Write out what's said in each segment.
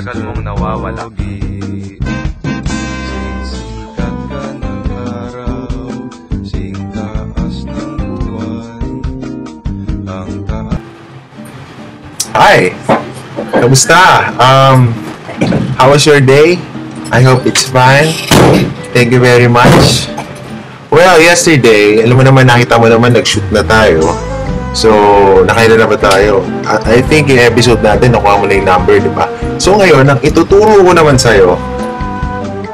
tagal mong nawawala. Sikat ka ng araw, singtaas ng buwan, ang taas. Hi! Kamusta? How was your day? I hope it's fine. Thank you very much. Well, yesterday, alam mo naman, nakita mo naman, nag-shoot na tayo. So, nakailan na ba tayo? I think yung episode natin, nakuha mo na yung number, di ba? So ngayon, ang ituturo ko naman sa'yo,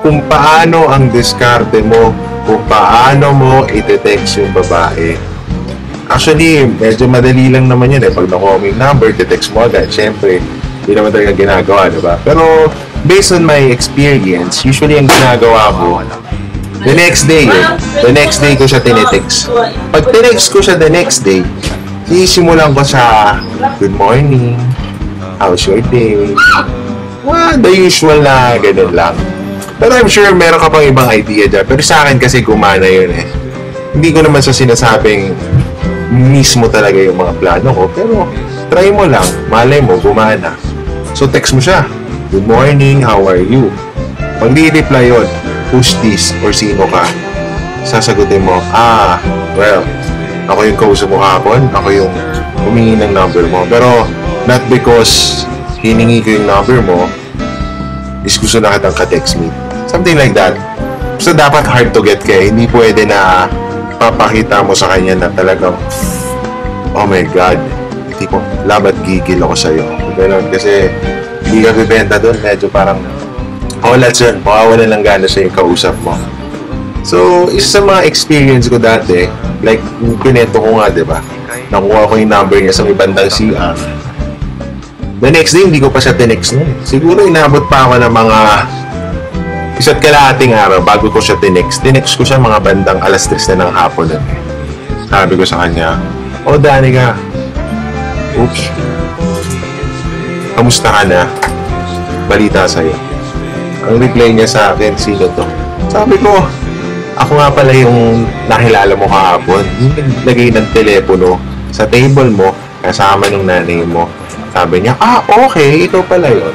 kung paano ang diskarte mo, kung paano mo ite-text yung babae. Actually, medyo madali lang naman yun eh. Pag nakuha mo yung number, te-text mo agad. Siyempre, hindi naman talaga ginagawa, di ba? Pero, based on my experience, usually ang ginagawa ko, the next day ko siya tinetext. Pag tinext ko siya the next day, sisimulan ko sa good morning, how's your day? Well, the usual na ganun lang. Pero I'm sure meron ka pang ibang idea dyan. Pero sa akin kasi gumana yun eh. Hindi ko naman sa sinasabing mismo talaga yung mga plano ko. Pero try mo lang, malay mo, gumana. So text mo siya, good morning, how are you? Pag di-reply yun, who's this or sino ka? Sasagutin mo, well, ako yung kausap mo hapon, ako yung humingi ng number mo. Pero not because hiningi ko yung number mo is gusto na kitang ka-text me. Something like that. So dapat hard to get ka. Hindi pwede na papakita mo sa kanya na talagang oh my God, hindi ko labat gigil ako sa'yo. Ganun, kasi hindi ka bibenta doon. Medyo parang that's yun. Makawalan lang gana siya yung kausap mo. So, isa sa mga experience ko dati, like, yung pinento ko nga, di ba? Nakuha ko yung number niya sa may bandang CR. The next day, hindi ko pa siya tinext nun. Siguro inabot pa ako ng mga isa't kalahating araw bago ko siya tinext. Tinext ko siya mga bandang 3:00 na ng hapon nun. Sabi ko sa kanya, Danica, oops, kamusta ka na? Balita sa'yo. Ang reply niya sa akin, sino to? Sabi ko, ako nga pala yung nakilala mo kahapon. Yung naglagay ng telepono sa table mo kasama ng nanay mo. Sabi niya, okay, ikaw pala yun.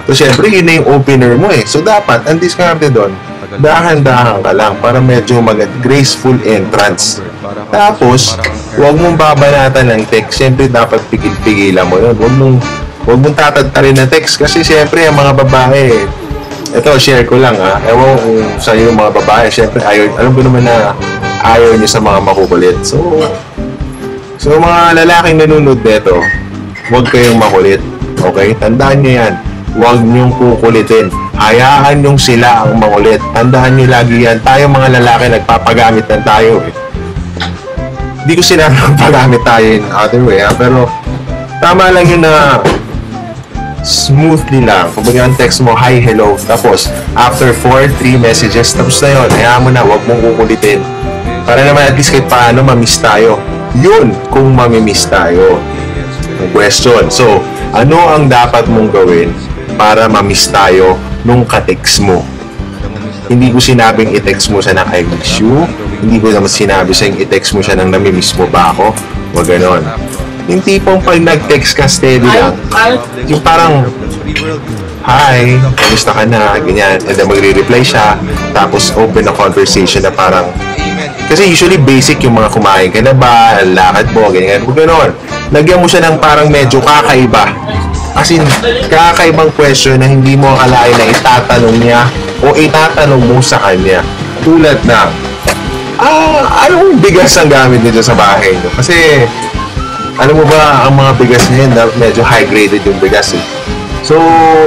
So, syempre, yun na yung opener mo eh. So, dapat, ang diskarte doon, dahan-dahan ka lang para medyo graceful entrance. Tapos, huwag mong babanatan ng text. Syempre, dapat pigil-pigilan mo yun. Huwag mong tatadtarin ng text. Kasi, syempre, ang mga babae, ito, share ko lang ewan ko sa iyo mga babae, syempre, alam ko naman na ayaw niyo sa mga makukulit. So mga lalaking nanonood nito, huwag kayong makulit. Okay? Tandaan niyo yan. Huwag niyong kukulitin. Hayaan niyong sila ang makulit. Tandaan niyo lagi yan. Tayo mga lalaki, nagpapagamit lang tayo eh. Hindi ko sinabi magpagamit tayo in other way pero tama lang yun na smoothly lang. Kung ang text mo, hi, hello. Tapos, after 4-3 messages, tapos na yun. Hayaan mo na, huwag mong kukulitin. Para naman at least kahit paano mamiss tayo. Yun, kung mamimiss tayo. Ang question. So, ano ang dapat mong gawin para mamiss tayo nung ka-text mo? Hindi ko sinabing i-text mo siya ng I miss you. Hindi ko naman sinabi siyang i-text mo siya ng namimiss mo ba ako. Huwag ganon. Yung tipong pag nag-text ka steady lang, yung parang, hi, kamusta ka na, ganyan, and then magre-reply siya, tapos open a conversation na parang, kasi usually basic yung mga kumain ka na ba, lakad mo, ganyan, gano'n. Lagyan mo siya ng parang medyo kakaiba. As in, kakaibang question na hindi mo akalain na itatanong niya o itatanong mo sa kanya. Tulad na, anong bigas ang gamit nito sa bahay nyo? Kasi, alam mo ba, ang mga bigas niyan, medyo high-graded yung bigas eh. So,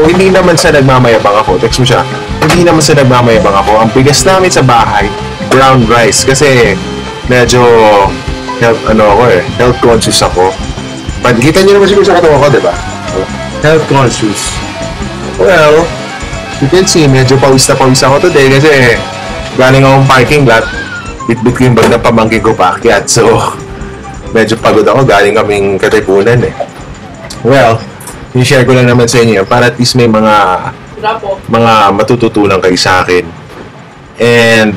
hindi naman sa nagmamayabang ako. Text mo siya. Hindi naman sa nagmamayabang ako. Ang bigas namin sa bahay, brown rice. Kasi, medyo, health conscious ako. Kita niyo naman siguro sa katawan ko, di ba? Health conscious. Well, you can see, medyo pawis na pawis ako today kasi galing akong parking lot. Bit-bit ko yung bag na pamangkin ko paakyat. So, medyo pagod ako, galing kaming Katipunan eh. Well, i-share ko lang naman sa inyo para at least may mga matututunan kayo sa akin. And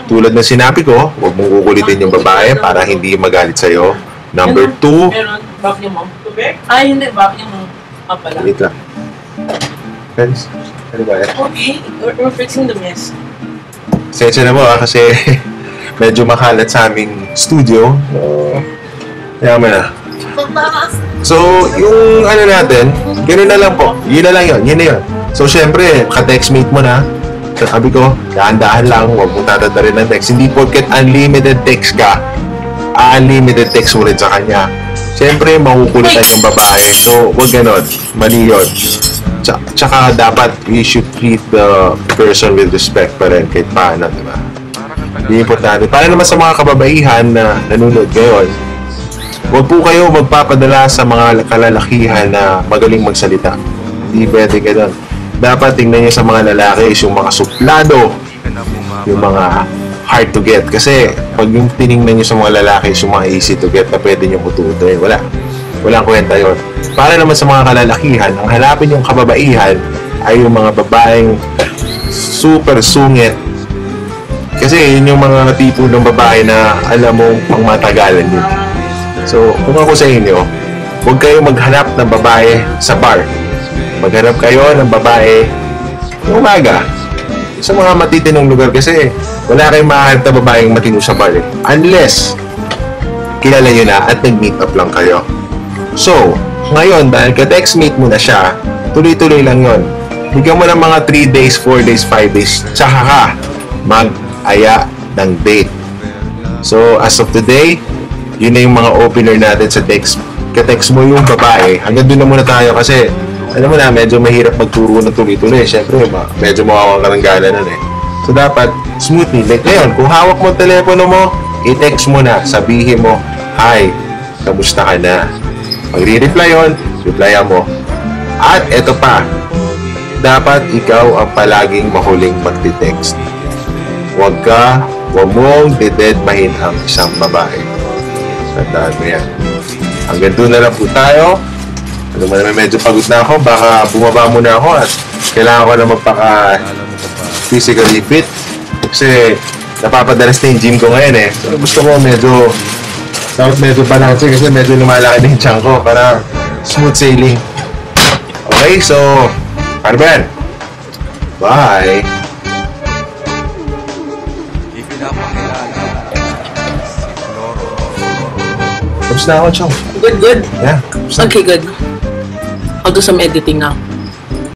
tulad ng sinabi ko, huwag mong kukulitin yung babae para hindi magalit sa'yo. Number 2, Meron, vacuum mo. Tubig? Ay, hindi, vacuum mo. Pala. wait lang. Friends, ano ba yan? Okay, we're fixing the mess. Sensya na mo kasi medyo makalat sa aming studio. Yaman na. So, yung ano natin, gano'n na lang po. Yun na lang yun. Yun na yun. So, syempre, ka-textmate mo na. Sabi ko, dahan-dahan lang. Huwag mong tatanda ng text. Hindi porket unlimited text ka, unlimited text mo rin sa kanya. Syempre, makukulitan yung babae. So, huwag gano'n. Mali yun. Tsaka dapat we should treat the person with respect pa rin kahit paano, di ba? Hindi importante. Para naman sa mga kababaihan na nanonood ngayon, huwag po kayo magpapadala sa mga kalalakihan na magaling magsalita. Hindi pwede gano'n. Dapat tingnan nyo sa mga lalaki is yung mga suplado, yung mga hard to get. Kasi pag yung tinignan nyo sa mga lalaki is yung mga easy to get na pwede nyo ututoy. Walang kwenta yun. Para naman sa mga kalalakihan, ang hanapin yung kababaihan ay yung mga babaeng super sungit. Kasi yun yung mga tipo ng babae na alam mong pangmatagalan yun. So, kung ako sa inyo, huwag kayo maghanap ng babae sa bar. Maghanap kayo ng babae ng umaga. Sa mga matitinong lugar kasi wala kayong mahanap na babaeng matino sa bar eh. Unless kilala nyo na at nag-meet up lang kayo. So, ngayon, dahil ka-textmate mo na siya, tuloy-tuloy lang yon. Bigyan mo ng mga 3 days, 4 days, 5 days, tsaka ka mag-aya ng date. So, as of today, yun na yung mga opener natin sa text. Ka-text mo yung babae. Hanggang doon na muna tayo kasi, alam mo na, medyo mahirap magturo na tuloy-tuloy. Siyempre, medyo mawawang ka ng gana nun eh. So, dapat, smoothly. Like ngayon, kung hawak mo ang telepono mo, i-text mo na. Sabihin mo, hi, kamusta ka na? Magre-reply yun, replyan mo. At eto pa, dapat ikaw ang palaging mahuling magti-text. Huwag mong didedmahin ang isang babae. Tandaan mo yan. Hanggang doon na lang po tayo. Ano man naman, medyo pagod na ako. Baka bumaba muna ako at kailangan ko na magpaka-physically fit. Kasi napapadalas na yung gym ko ngayon eh. So gusto ko dapat medyo balance kasi medyo lumalaki na yung tiyan ko para smooth sailing. Okay, so paano ba yan? Bye! Tapos na ako, Chong. Good. Yeah. Okay, good. I'll do some editing now.